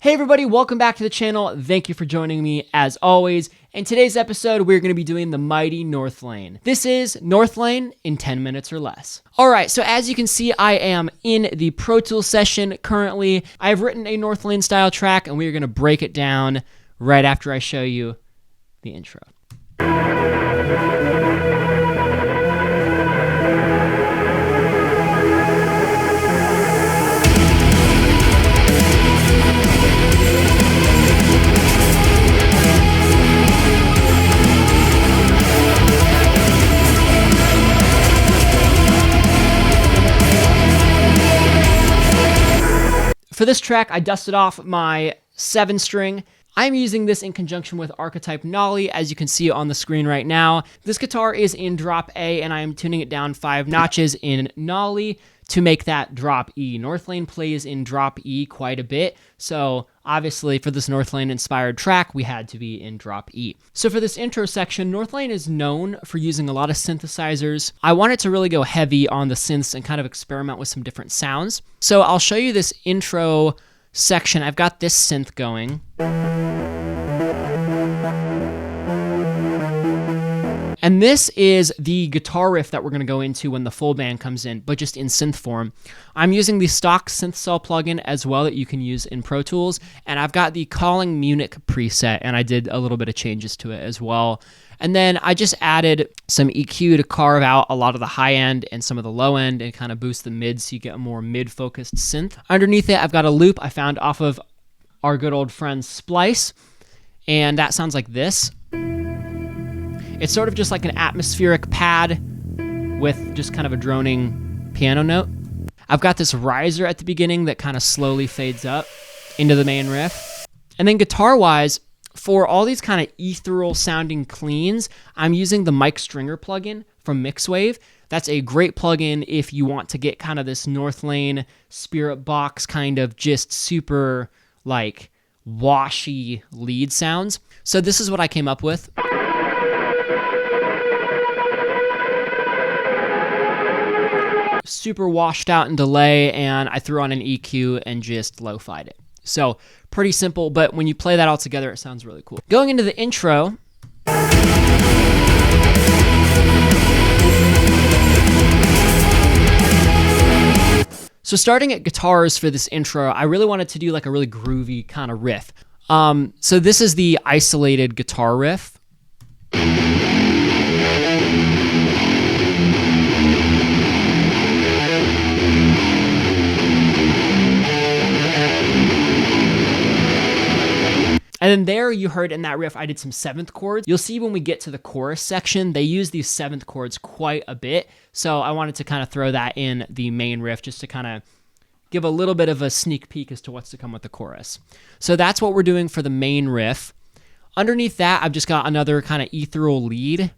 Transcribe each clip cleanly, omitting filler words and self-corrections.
Hey everybody, welcome back to the channel. Thank you for joining me as always. In today's episode, we're going to be doing the mighty Northlane. This is Northlane in 10 minutes or less. All right, so as you can see, I am in the Pro Tools session currently. I've written a Northlane style track and we're going to break it down right after I show you the intro. For this track, I dusted off my 7-string. I'm using this in conjunction with archetype Nolly, as you can see on the screen right now. This guitar is in drop A, and I am tuning it down 5 notches in Nolly to make that drop E. Northlane plays in drop E quite a bit, so obviously for this Northlane-inspired track, we had to be in drop E. So for this intro section, Northlane is known for using a lot of synthesizers. I wanted to really go heavy on the synths and kind of experiment with some different sounds. So I'll show you this intro section. I've got this synth going. And this is the guitar riff that we're going to go into when the full band comes in, but just in synth form. I'm using the stock synth cell plugin as well that you can use in Pro Tools, and I've got the Calling Munich preset, and I did a little bit of changes to it as well. And then I just added some EQ to carve out a lot of the high end and some of the low end and kind of boost the mid so you get a more mid-focused synth. Underneath it, I've got a loop I found off of our good old friend Splice, and that sounds like this. It's sort of just like an atmospheric pad with just kind of a droning piano note. I've got this riser at the beginning that kind of slowly fades up into the main riff. And then guitar-wise, for all these kind of ethereal sounding cleans, I'm using the Mike Stringer plugin from Mixwave. That's a great plugin if you want to get kind of this Northlane Spirit Box kind of just super like washy lead sounds. So this is what I came up with. Super washed out in delay, and I threw on an EQ and just lo-fied it. So pretty simple, but when you play that all together, it sounds really cool. Going into the intro, so starting at guitars for this intro, I really wanted to do like a really groovy kind of riff. So this is the isolated guitar riff. And then there you heard in that riff, I did some 7th chords. You'll see when we get to the chorus section, they use these 7th chords quite a bit. So I wanted to kind of throw that in the main riff just to kind of give a little bit of a sneak peek as to what's to come with the chorus. So that's what we're doing for the main riff. Underneath that, I've just got another kind of ethereal lead.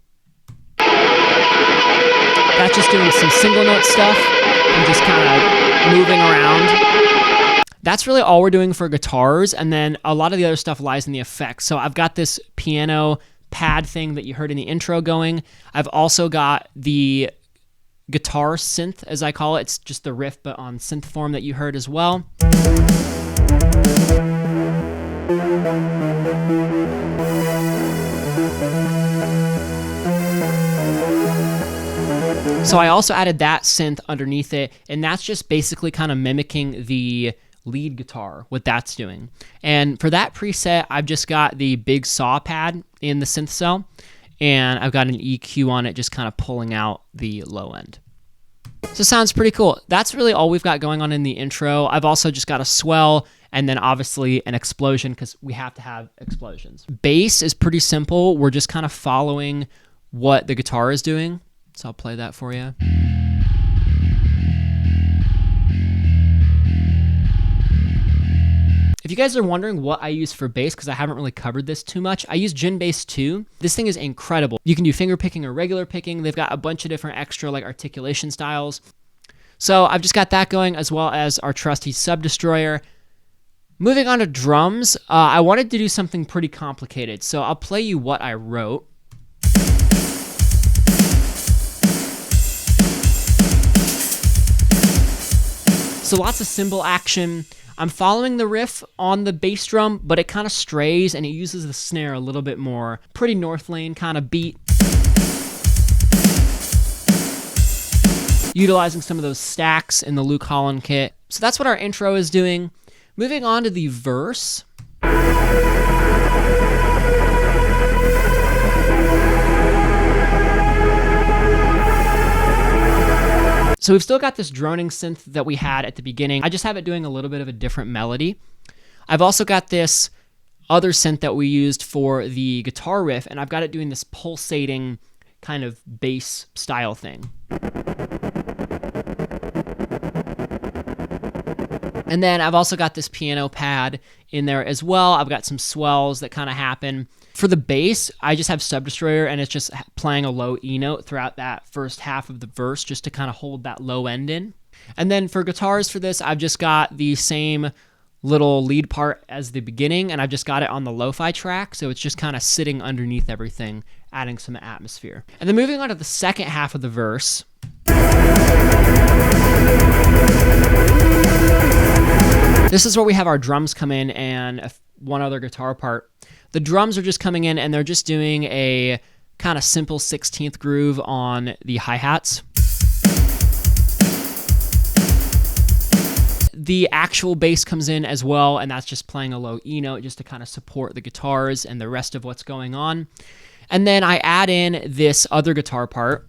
That's just doing some single note stuff and just kind of moving around. That's really all we're doing for guitars, and then a lot of the other stuff lies in the effects. So I've got this piano pad thing that you heard in the intro going. I've also got the guitar synth, as I call it. It's just the riff, but on synth form that you heard as well. So I also added that synth underneath it, and that's just basically kind of mimicking the lead guitar, what that's doing. And for that preset, I've just got the big saw pad in the synth cell, and I've got an EQ on it just kind of pulling out the low end. So it sounds pretty cool. That's really all we've got going on in the intro. I've also just got a swell and then obviously an explosion because we have to have explosions. Bass is pretty simple. We're just kind of following what the guitar is doing. So I'll play that for you. If you guys are wondering what I use for bass, because I haven't really covered this too much, I use Gin Bass 2. This thing is incredible. You can do finger picking or regular picking. They've got a bunch of different extra like articulation styles. So I've just got that going, as well as our trusty Sub Destroyer. Moving on to drums, I wanted to do something pretty complicated. So I'll play you what I wrote. So lots of cymbal action. I'm following the riff on the bass drum, but it kind of strays and it uses the snare a little bit more. Pretty Northlane kind of beat. Utilizing some of those stacks in the Luke Holland kit. So that's what our intro is doing. Moving on to the verse. So we've still got this droning synth that we had at the beginning. I just have it doing a little bit of a different melody. I've also got this other synth that we used for the guitar riff, and I've got it doing this pulsating kind of bass style thing. And then I've also got this piano pad in there as well. I've got some swells that kind of happen. For the bass, I just have Sub Destroyer, and it's just playing a low E note throughout that first half of the verse just to kind of hold that low end in. And then for guitars for this, I've just got the same little lead part as the beginning, and I've just got it on the lo-fi track, so it's just kind of sitting underneath everything, adding some atmosphere. And then moving on to the second half of the verse. This is where we have our drums come in and one other guitar part. The drums are just coming in and they're just doing a kind of simple 16th groove on the hi-hats. The actual bass comes in as well, and that's just playing a low E note just to kind of support the guitars and the rest of what's going on. And then I add in this other guitar part,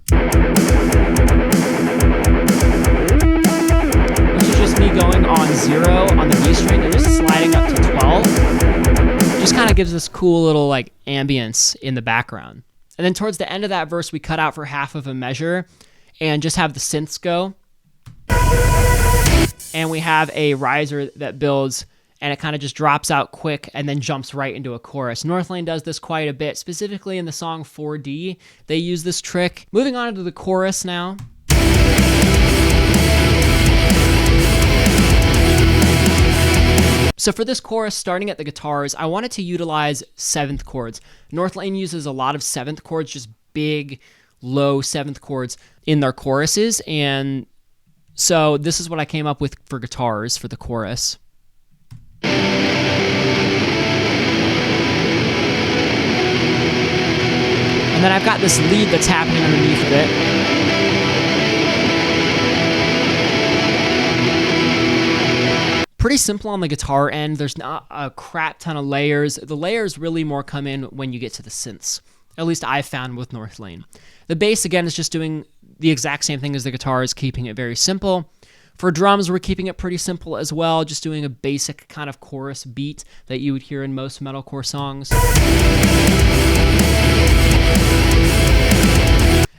me going on 0 on the B string and just sliding up to 12. Just kind of gives this cool little like ambience in the background. And then towards the end of that verse, we cut out for half of a measure and just have the synths go. And we have a riser that builds and it kind of just drops out quick and then jumps right into a chorus. Northlane does this quite a bit, specifically in the song 4D. They use this trick. Moving on to the chorus now. So for this chorus, starting at the guitars, I wanted to utilize 7th chords. Northlane uses a lot of 7th chords, just big, low 7th chords in their choruses. And so this is what I came up with for guitars for the chorus. And then I've got this lead that's happening underneath of it. Pretty simple on the guitar end. There's not a crap ton of layers. The layers really more come in when you get to the synths. At least I've found with Northlane. The bass, again, is just doing the exact same thing as the guitars, keeping it very simple. For drums, we're keeping it pretty simple as well, just doing a basic kind of chorus beat that you would hear in most metalcore songs.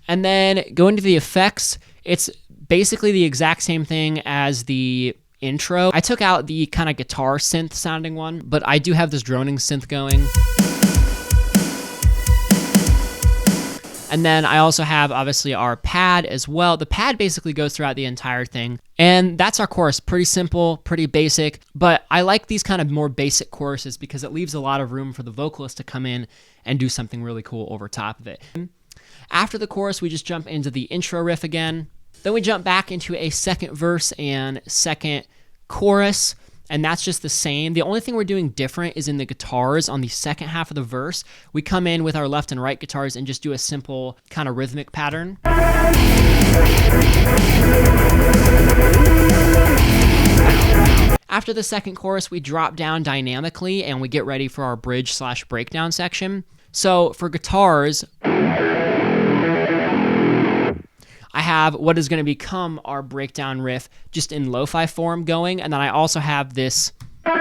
And then going to the effects, it's basically the exact same thing as the intro. I took out the kind of guitar synth sounding one, but I do have this droning synth going. And then I also have obviously our pad as well. The pad basically goes throughout the entire thing. And that's our chorus. Pretty simple, pretty basic, but I like these kind of more basic choruses because it leaves a lot of room for the vocalist to come in and do something really cool over top of it. After the chorus, we just jump into the intro riff again. Then we jump back into a second verse and second chorus, and that's just the same. The only thing we're doing different is in the guitars. On the second half of the verse, we come in with our left and right guitars and just do a simple kind of rhythmic pattern. After the second chorus, we drop down dynamically and we get ready for our bridge/breakdown section. So for guitars, I have what is going to become our breakdown riff just in lo-fi form going, and then I also have this really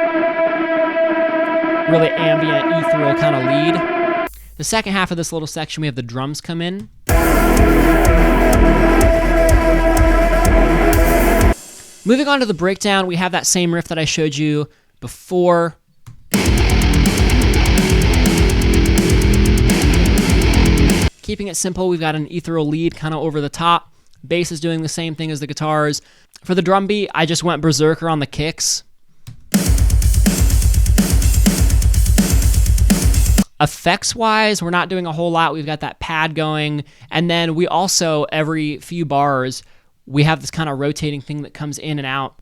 ambient, ethereal kind of lead. The second half of this little section, we have the drums come in. Moving on to the breakdown, we have that same riff that I showed you before. Keeping it simple, we've got an ethereal lead kind of over the top. Bass is doing the same thing as the guitars. For the drum beat, I just went berserker on the kicks. Effects-wise, we're not doing a whole lot. We've got that pad going. And then we also, every few bars, we have this kind of rotating thing that comes in and out.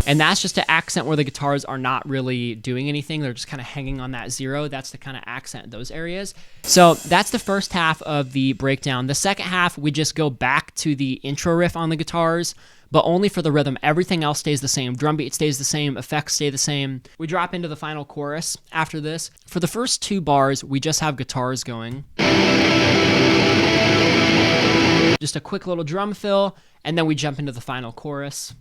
And that's just to accent where the guitars are not really doing anything. They're just kind of hanging on that 0. That's to kind of accent those areas. So that's the first half of the breakdown. The second half, we just go back to the intro riff on the guitars, but only for the rhythm. Everything else stays the same. Drum beat stays the same. Effects stay the same. We drop into the final chorus after this. For the first 2 bars, we just have guitars going. Just a quick little drum fill, and then we jump into the final chorus.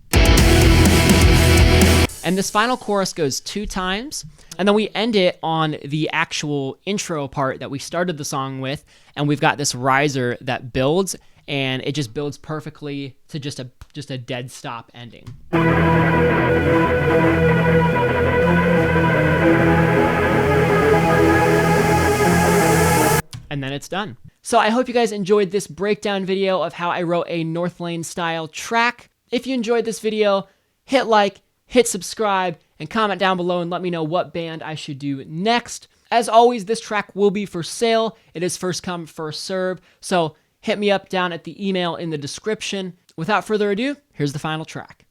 And this final chorus goes 2 times, and then we end it on the actual intro part that we started the song with, and we've got this riser that builds, and it just builds perfectly to just a dead stop ending. And then it's done. So I hope you guys enjoyed this breakdown video of how I wrote a Northlane style track. If you enjoyed this video, hit like, hit subscribe, and comment down below and let me know what band I should do next. As always, this track will be for sale. It is first come, first serve. So hit me up down at the email in the description. Without further ado, here's the final track.